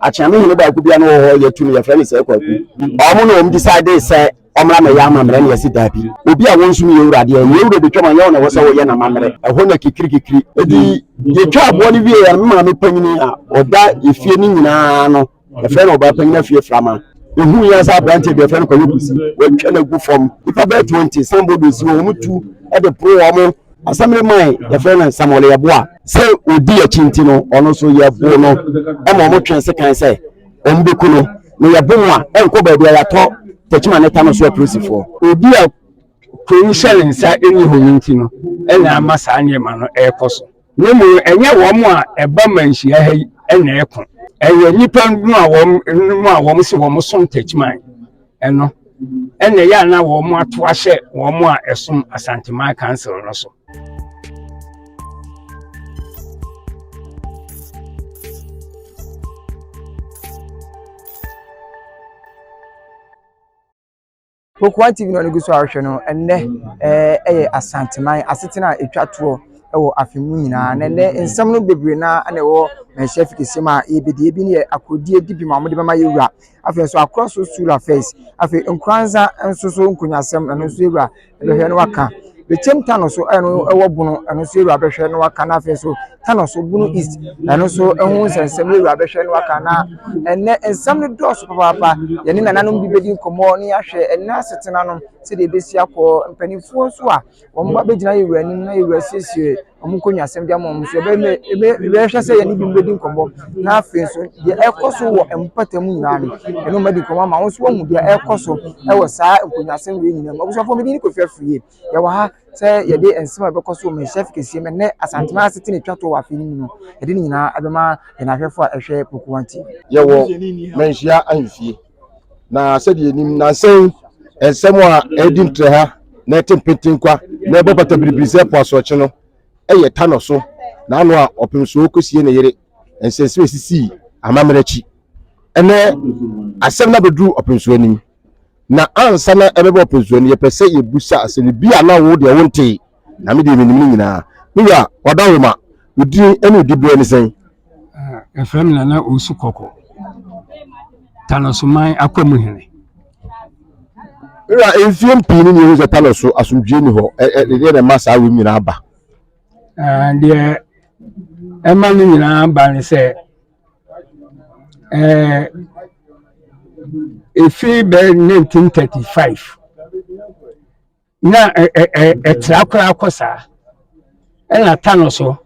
achame hene ba ku bia no ho ye tu no ye friend say kwaku omo no decide say omra me ya mamre na yesi dabi obi a won sum ye urade ye ure betwa man ye na wo say wo ye na mamre eho na kikiri edi ye twa abo ni wie ya ma me panyini a oda efie ni nyina no ye friend oba panyina fie frama ehu ya sa branch be friend kwaku kusi we twa na gu form ifa be 20 somebody si wo mutu e de pro omo asamre mai ye friend Samuel Yeboa say odi achinti no ono so ye bo no e ma mo twen se kan say ombeku no ye bo a enko ba bia ya to techima ne tano so appreciate odi a provincial nsa eni hoyinti no ena amasa anyema no ekoso nemu enye wo mo a eba manhia ha ena eko eye nipa nu a wo se wo mo som techima eno ena ya na wo mo ato ahye wo mo a esom Asante Man Council no so Pokua TV no guso ahwe no enne Asante Man asetena etwato ewo afemu nyina enne nsam no bebre na na ewo chef kesema ebedi ebi ne akodie dibi mamode bema yewura afi so across school affairs afi nkranza nsoso nkunyasem na nso yewura behwe no waka bechem tano so eno ewo bunu eno so yewura behwe no waka na afi so tano so bunu east na no so ehun sensem yewura behwe no waka na enne nsam no dos papa yene nananom bibedi nkomo ne ahwe enne asetena no se de besi akọ mpanifo so a won begina yewura nim na yewura siesie omunkonya asem dia mom so ebe hwe se yene bibedi nkomo na afi so de ekoso wo empatamu nyina ni eno madi nkomo ma won so wo mu de ekoso ewo saa nkonya asem we nyina ma so fo medi ni kofi afie ya wa ha se yede ensem abekoso me chef kesie me ne Asante Man asete ne twato wa afi ni no yede ni nyina abema na ahwefo a ehwe Pokua TV ye wo menhia anfie na se de nim na sen ensem a edim tre ha na tempetin kwa na ebo pata biribise po asoche no eye tano so na anu a opemso okosie ne yere ensense esisi amamrechi ene asem na bedru opemso anim na ansa na ebebe opemso ne yepese yebusa asem bia na wo de wonte na me de minim nyina niwa wadawema udi enu dibro ne sen efrem na osu koko tano so man akwamu hene Ira enfiem pini ni ho tano so asumdwe ni ho de masa awu nyina aba de ema ni nyina aba ne se efi be 1935 na etrakora akosa ena tano so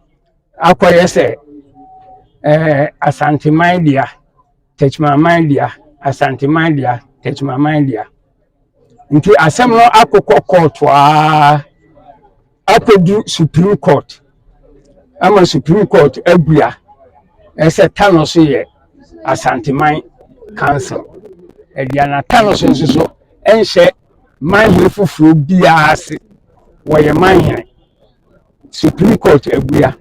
akoye se Asante Man dia Techima Man dia Asante Man dia Techima Man dia nti asem no akokọ court wa akodu Supreme Court ama Supreme Court abua ese tano so ye Asante Man Council ediana tano so nso enhye man hefufuro bia ase wo ye man hene Supreme Court abua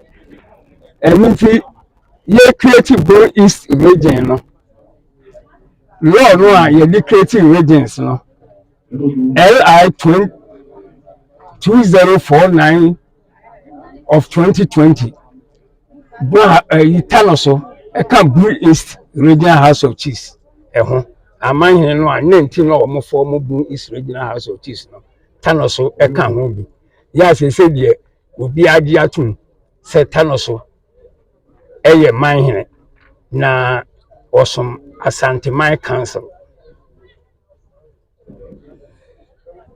nti ye creative Boro East region no law no a ye creative regions no LI 2049 of 2020 Itano so e can Boro East Regional House of Chiefs eho amanhene no a 19 no omo form Boro East Regional House of Chiefs no tano so e can ho bi ya se de obi agi atun se tano so eye manhene na osom Asante Man Council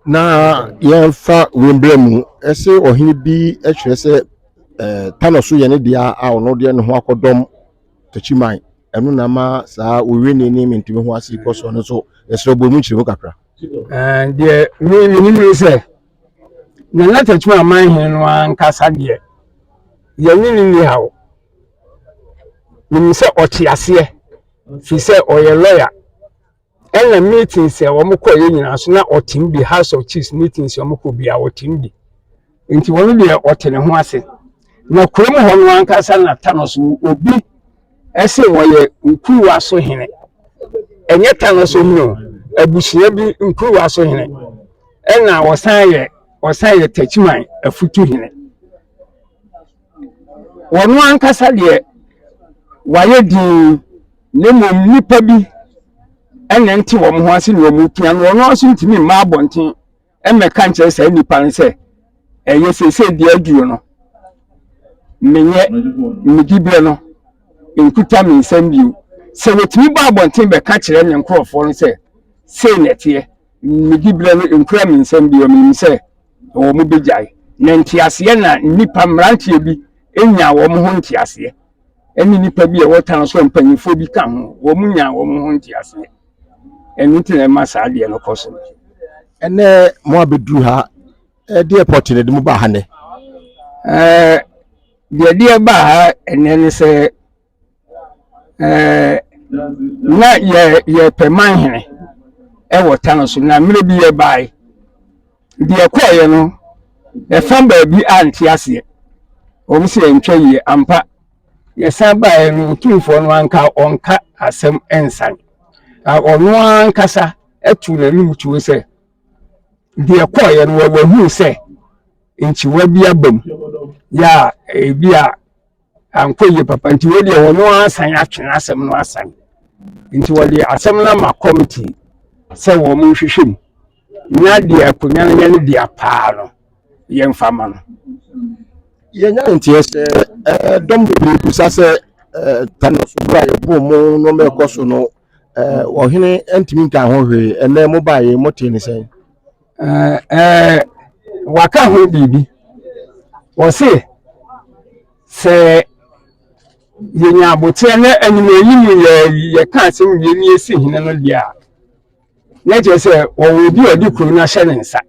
na yenfa wembremu ese ohini bi ehwe se tano so ye ne dia a ono de ne ho akodom Techima enu na ma saa owe ne ni mentimi ho ase koso no so esro bomu chire kakra de ni se na Techima manhene no ankasa de ye ni hawo ni se otiase fi se oye lawyer ena meetings e wo mko ye nyina so na otim bi House of Chiefs meetings wo mko bi a otim bi nti wonu de otene ho ase na kurom ho no ankasa na tano so obi ese wo ye nkuwa so hene enye tano so no abusia bi nkuwa so hene ena wosan ye Techima afutu hene wonu ankasa de waye di ne mom nipa bi ene nti wo mo ho ase ne wo mu tia no no so ntimi ma abonten emeka nche se nipa no se eye sese di aduro no menye midibre no nkuta mi nsam biu se wetimi ba abonten be ka kire ne nkrofo no se sei netie midibre no nkura mi nsam biu mi se wo mu bejai na ntiase na nipa mrantie bi enya wo mo ho ntiase eni nipa bi e wotan so mpanyifo bi ka ho wo mu nya wo mo ho ntiase eni tene masa de no koso ene mo abedru ha de airport ne de mu ba ha ne de ba ha ene ne se na ye peman hene e wotan so na mire bi ye bai de koye no e fam ba bi antiase o mi se ntwa yi ampa ye san ba no tumfo no anka onka asem ensan ono ankasa etu na nim tuwe se de koye no wa hu se nchi wa bi abam ya bia ankoye papa nti we de ono ansan atwena asem no asan nti wo de asem na ma committee se wo mu hwehwem nya de akonya ne de apa no ye mfama no ye nya ntie se dom bebre kusa se tanoso bra ye bo mo no me koso no wo hene antimi nka ho hwe ene mo ba ye mo te ne sen waka ho bibi wo se yenya abote na anime yimi ye ka asem ye ni esi hene no dia na je se wo bi odi kuru na hye ne nsa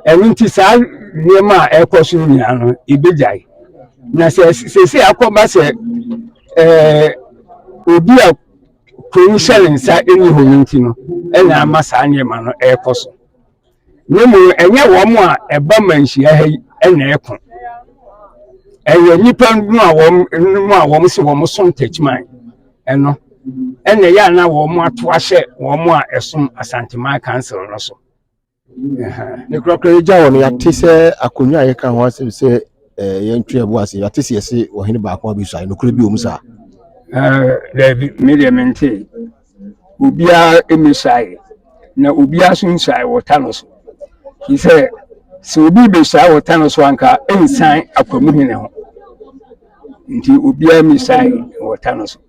enti sa niema ekoso nyina no ibejai na se akoba se obi a kuru hye ne nsa eni ho nti no ena amasa niema no ekoso nemu enye wo mo a eba manhia hai ena ekon eye nipa nu a wo se wo mo som techman eno ene ya na wo mo ato ahye wo mo a esom Asantema council no so ne krakra ja wo no yate se akonwa ye ka ho asem se ye ntwe abo ase yate se yese wo hene ba ko bi so ay no kra bi o musa mediamente ubia emisai na ubia sunsai wotano so he say so obi be sai wotano so anka ensan akwamu hene ho nti ubia emisai wotano so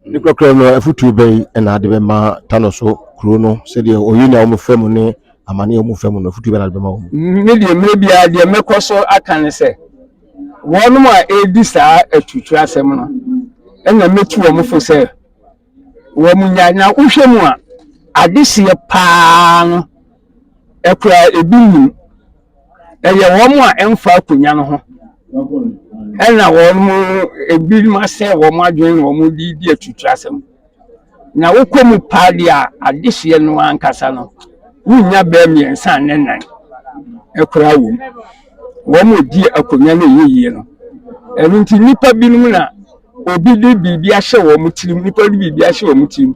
ne krakra no afutu be na de be ma tanoso kuro no se de oyina o mfam ne amane o mfam no afutu be na de be ma o media de mekoso akane se wonu a edi saa atutu asem no ena metu o mfo se wo munya na uhwemu a adehye paa no ekura ebinu eye wo mu a emfa akunya no ho ena wo mu ebi ma se wo mu adwen wo mu di atutu asem na wokomu paadi a adehye no ankasa no wunya ba miensa nenan ekura wo mu di akunya no yeye no enu nti nipa binum na obi de bibi ahye wo mu tirim nipa de bibi ahye wo mu tirim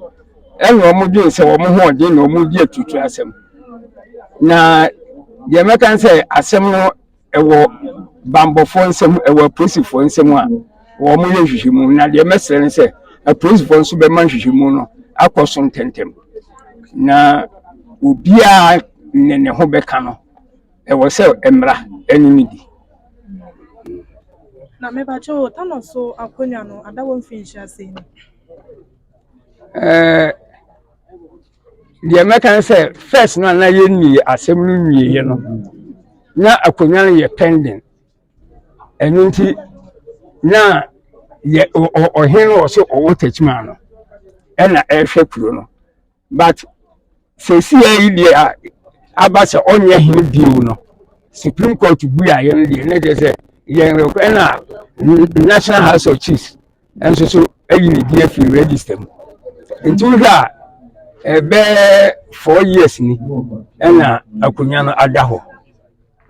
enu wo mu dwen se wo mu ho ode na wo mu di atutu asem na ye meka nse asem no ewo bambofo nsem ewo prosifo nsem a wo mu ye hwehwemu na de mesere nse prosifo nso be man hwehwemu no akoso ntentem na obia ne ho beka no ewo se emra enimidi na mebacho tanoso akonya no adawo mfinhia ase ni de meka nse first no na ye ni asem no nwie no na akonya no ye pending enunti na ye oheno o se owo techima no ena ehwe kuro no but se si ayi dia aba se onye hin biu no Supreme Court bu ya ye na de se ye na National House of Chiefs enso so ayi ni dia fi register mu ntu ga ebe 4 years ni ena akonya no adaho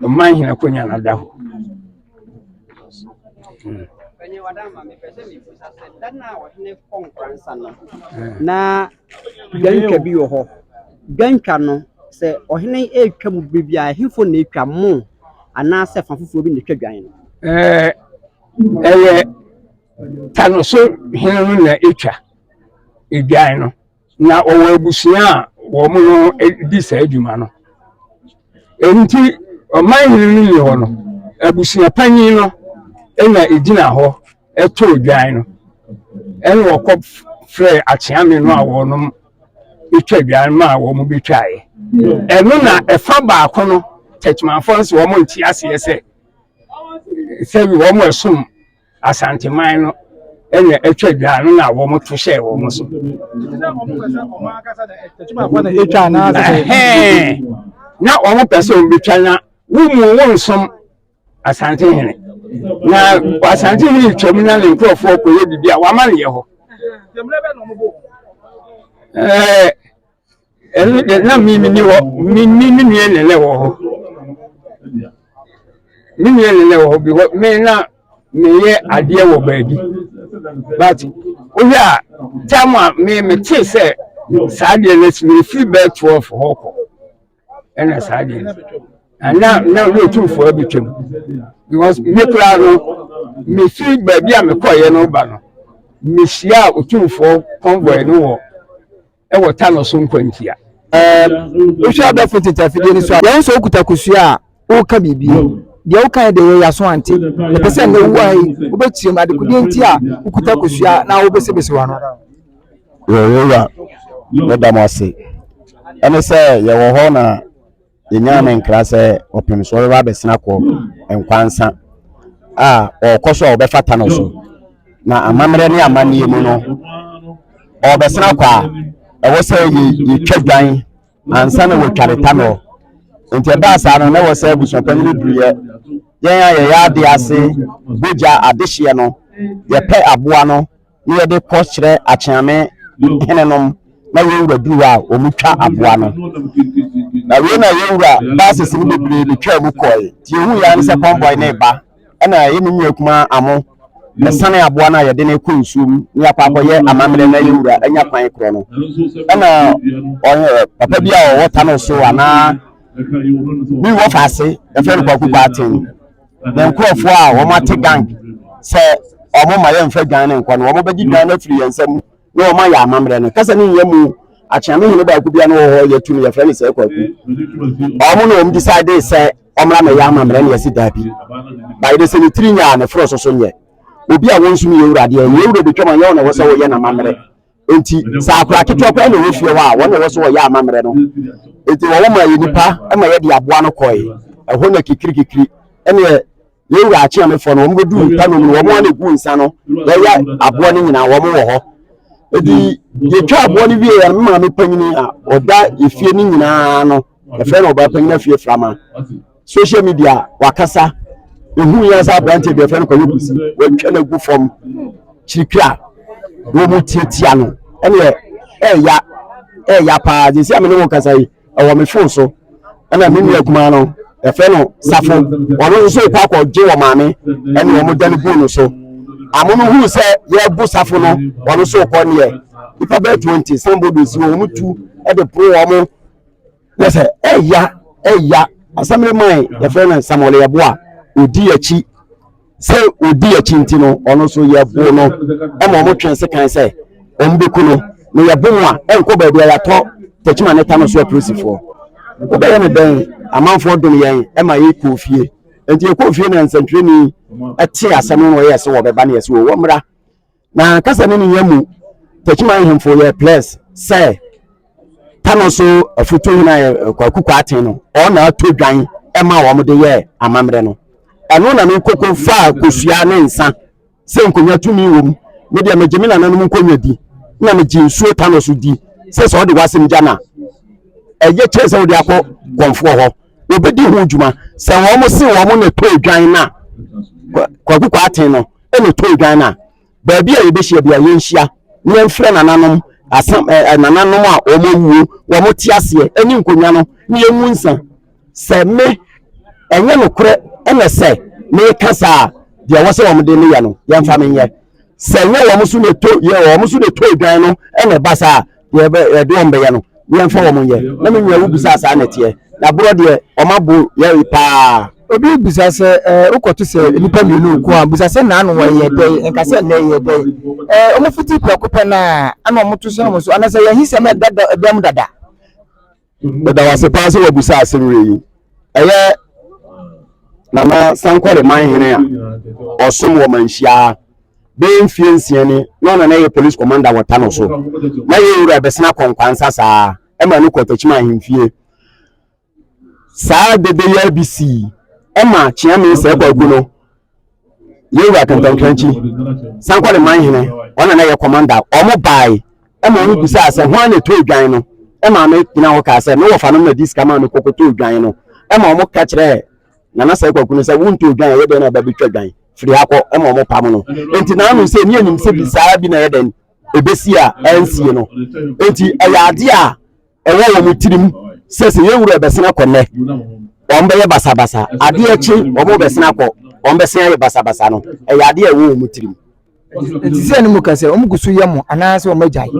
man hin akonya no adaho Penye wadama mepese mifusa se dana wahine konkuransa no na ganka bi wo ho ganka no se ohine etwa mu bibia hifo na etwa mu ana se fafufu bi na etwa dwan no tano so hinu na etwa edwan no na owo abusua wo mu no di sa adwuma no enti oman hinu ni ho no abusua panyin no na egina ho eto edwan no en wo kɔ frɛ akyame no a wo no etwa edwan ma wo mu betwae eno na ɛfa baako no techmanfo nso wo mo nti ase sɛ bi wo mo esum asanteman no ene etwa edwan no na wo mo to hye wo mo so na wo mo pɛsɛ wo betwa na wo mu wo nsom asante hene na asante hene twam na ne nkrofo koye bibia wa ma ne ye ho na mimi ni wo mimi ni ne wo ho mimi ni ne wo bi me na me ye ade wo baabi but o ya tama me te se saade na me fi be 12 hoko ena saade na no too for betwem because me kra no me fi baabi a me koye no ba no me sia otumfo convoy no wo e wo ta no so nkwantia o sha da foto tafide ni so yan so okuta kusua o ka bibi de o kan de ya so ante e pese na wu ai o betie ma de kudi nti a okuta kusua na wo bese wa no yo madam ase ene se ye wo ho na yenya me nkra se opem so ba besena ko enkwansa a o koso o be fata no so na amamre ne amanie mu no o besena kwa ewo se yi twadwan ansa na wo twareta no nti ba sa no na wo se buso pamini duye yen ya de ase boja adehye no ye pe aboa no ne ye de kɔkyerɛ akyame henenom na yewura duwa o mutwa aboa no na we na yewura ba sese ne bebre twa mu kɔe ti hu ya ne se convoy ne ba na ye mu nwakuma amo na sane aboa na ye de ne kɔ nsum ne akwakoye amamre na yewura anya kwan kro no na papa bia o wota no so ana bi wo fase e fe ko ku batin na nkrofo a wo mate gang se omo ma ye mfa gan ne nkwa no omo bagi gan na firi yensam na omo ya amamre no kasa ne yemu akyame hene ba ku bia no ho ye tunu ye fra ne se kwa ku omo no om decide se omra me ya amamre ne yesi dabi by the senitri nya ne fro so nye obi a wonsum ye urade ye ure betwa man ye na wo se wo ye na amamre enti sa akura ketwa kwa na wo fie wa wo na wo se wo ye amamre no enti wo ma ye nipa e ma ye de aboa no koi ho na kikiri ene ye ura achi amefo no mo du tanu no mo na gu nsa no ya aboa no nyina wo mo wo ho edi ye twa aboa no wie ya ma me panyini a oda efie ni nyina no e fe no ba panyina fie frama social media wakasa ehu ya sa brand be fe no kwa yokusi we twa na gu form chirikra wo mo tietia no ene ya pa je si amene wo kasa yi e wo me phone so ana me nua kuma no e fe no safo wono so pa ko je wo maame ene wo mo dani bu no so amono hu se ye bu safo no wono so ko ne ipa be 20 somebody si wo mo tu e de pro wo mo lese ya asamre mai e fe no samole ye bo a odi achi se odi achi ntino ono so ye bo no e mo twense kan se ombeku no no ye bo a enko ba bia ya to techima ne ta no so aprosifo obeye ne ben amanfo dum yen e ma ye kofie enti kofie na nsantwani ate asem no ye se wo beba na ye se wo mra na kasa ne ne yamu techima hemfo ye plus say tano so afuto na kwakukwa aten no o na atodwan e ma wo mde ye amamre no eno na me kokon fa kosua ne nsa se nkonya tumi wom me de magemi na nanom nkonya di na me jinsuo tano so di se so de wasem jana eye chese wo de akọ konfo ho obedi ho djuma se wo mo se wo mo na todwan na kwakukwa aten no e na todwan na ba bia ye be hia bia ye nhia ne mfre na nanom asam nananom a omowu wo mo ti ase ani nkonya no ne yemu nsa se me enye no kure ene se me kasa de wo se wo mo de ne ya no ye mfa me nye se nye wo mo su ne to ye wo mo su ne to edwan no ene basa ye be de ombe ya no ye mfa wo mo ye na me nwa wu bisa asa na tie na bro de o mabo ye pa obi bisa se ukoto se nipa mienu ko a bisa se na anu wa ye dey enka se na ye dey omo fiti preocupa na ana omo to so so ana se ye hise me dem dada da wase pa se wabusa asemre yi eye nana sankore man hene a osom wo manhia be mfie nsiane no na ye police commander wota no so na ye wura besena konkwansa saa e ma no kotachima ahemfie saa dede ya bc ema chiame se kwa guno yewa kantankranchi sankore man hene ona na ye commander omo bai ema onu bisa se ho na to adwan no ema me kina ho ka se no wo fa no na diska ma no kokoto adwan no ema omo ka kire na na se kwa guno se wonto adwan ye de na ba bitwa adwan firi akọ ema omo pam no enti na anu se ni anim se bisa bi na ye den ebesi a ensie no enti ayade a ewo wo mutirim se yewura ebesena konne ombe ye basabasa ade echi omo besena ko ombe se ye basabasa no ayade a wo mutirim enti se ni mukase omo gusu yemo ana se omo jai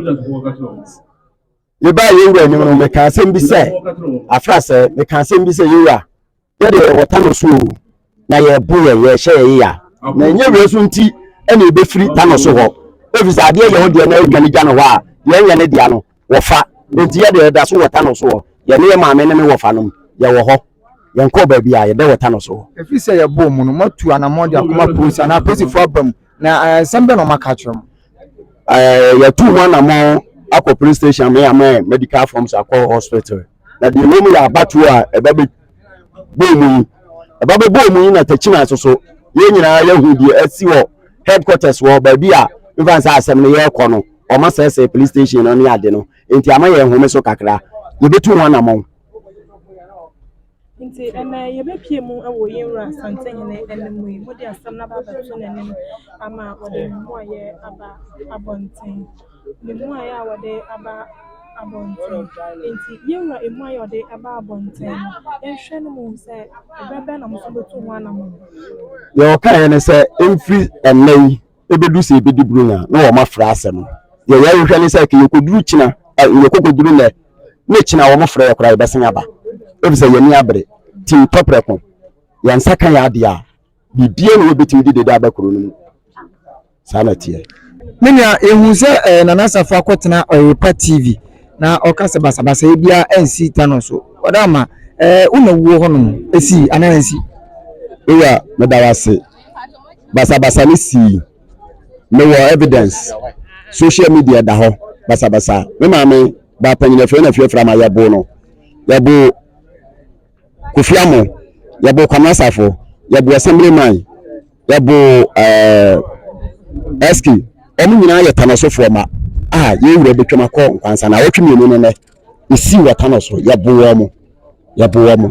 ye ba yewura enim no me ka se mbi se afra se me ka se mbi se yewura ye de wota no so na ye bu ye hye ye ya na nye resu nti ena ebefiri tano so ho ofisa ade ye ho de na edwane gya no ho a ye nya ne dia no wo fa enti ye de da so wota no so ye ne maame ne me wo fa no ye wo ho ye nko ba bia ye de wota no so efi se ye bo mu no matu anamode akoma police na police fo abam na sembe no maka kyerem ye tu mu anamo akọ police station me am medical forms akọ hospital na de no mu ya batu a eba be bo mu na tachina so ye nyina ya hudi asi wo headquarters wo ba bia mfa nsa asem ne ye kọ no o ma sese police station no ne ade no enti ama ye home so kakra ye betu ho anamo nti ye be pie mu ewo yenra santen ne enemu yi modi asem na ba batu na nim ama wode mu aye aba abonten ne mu aye a wode aba abonten nti yenra emu aye wode aba abonten ehwe no mu se ebebe na mo so betu ho anamo yo kan ne se emfri enai ebedu se ebedi brunya na wo ma fra asem ye ya hwe ne se ke yokoduru china ye kokoduru ne china wo mo fra yakora ye besen aba obisa ye ni abre ti topreko ya nsaka ya ade a bibie no obetimi de abakoro no sanatie menia ehun se nana safa kwotena oyepa tv na okase basabasa ebia ensi tano so odama una wuo hono esi anansi eya medawase basabasa ni si no evidence social media da ho basabasa me maame ba panyina fe na fe fra ma yabo no yabo kofiamo yabo kwamasafo yabo assemblyman yabo eski omu nyina ye tanosofo ma ye wura betwema ko nkwansa na wotwemi ne ne isi watanoso yabo wo mo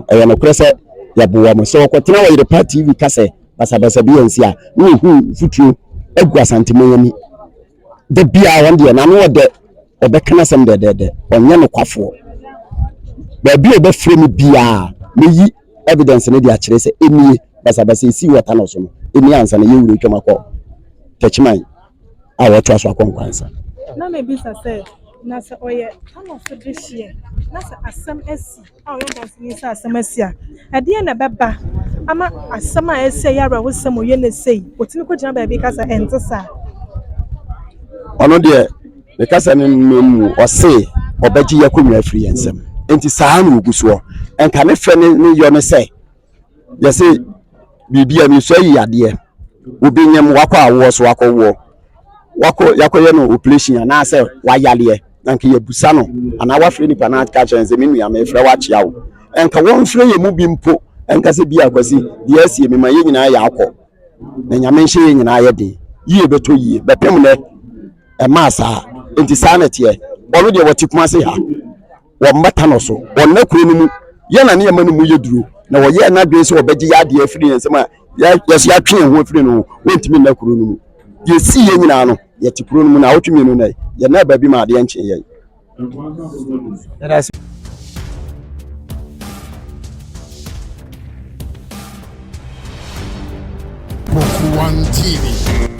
e no krese yabo wo mo so kwotena wo yire party vi kase basabasa bi ensi a hu futuo egu asantemanyami de bia wonde na no de obekana sem de onye no kwafo ba bi obefre mi bia meyi evidence ne dia kire se emi basabasa isi watanoso no emi ansa na ye wura twema ko techiman awo to aso akonkwansa na me bisa se na se oye ano so de hie na se asem asi awo yamba se ni se asem asi a ade na beba ama asem a esi yara wo sem oye na sei otimi ko gina ba bi kasa entesa ono de the kasa ne mu ose obaji yakonwa afiri ensem enti saa na oguso enka ne fe ne yo ne se ye se bibia mi so yi ade obi nyem wakọ awo so wakọ yakoye no operation na se wayale nanka ye busa no ana wafre ni pana ka chenze minu ya mefre wachia wo enka won fre ye mu bi mpo enka se bi akwasi de asie me ma ye nyina ya akọ na nyame nhye ye nyina ye de yie beto yie bepem ne e masa enti sanete ono de watikuma se ha wo mbata no so wonna kuro no mu ye na ne ye manu mu ye duro na wo ye na dwe se obaji ya de afiri nsema yes ya twen ho afiri no wontimi na kuro no mu ye si ye nyina no ye tikuro no mu na wotwe no na ye na ba bi ma de enche ye Boku One TV.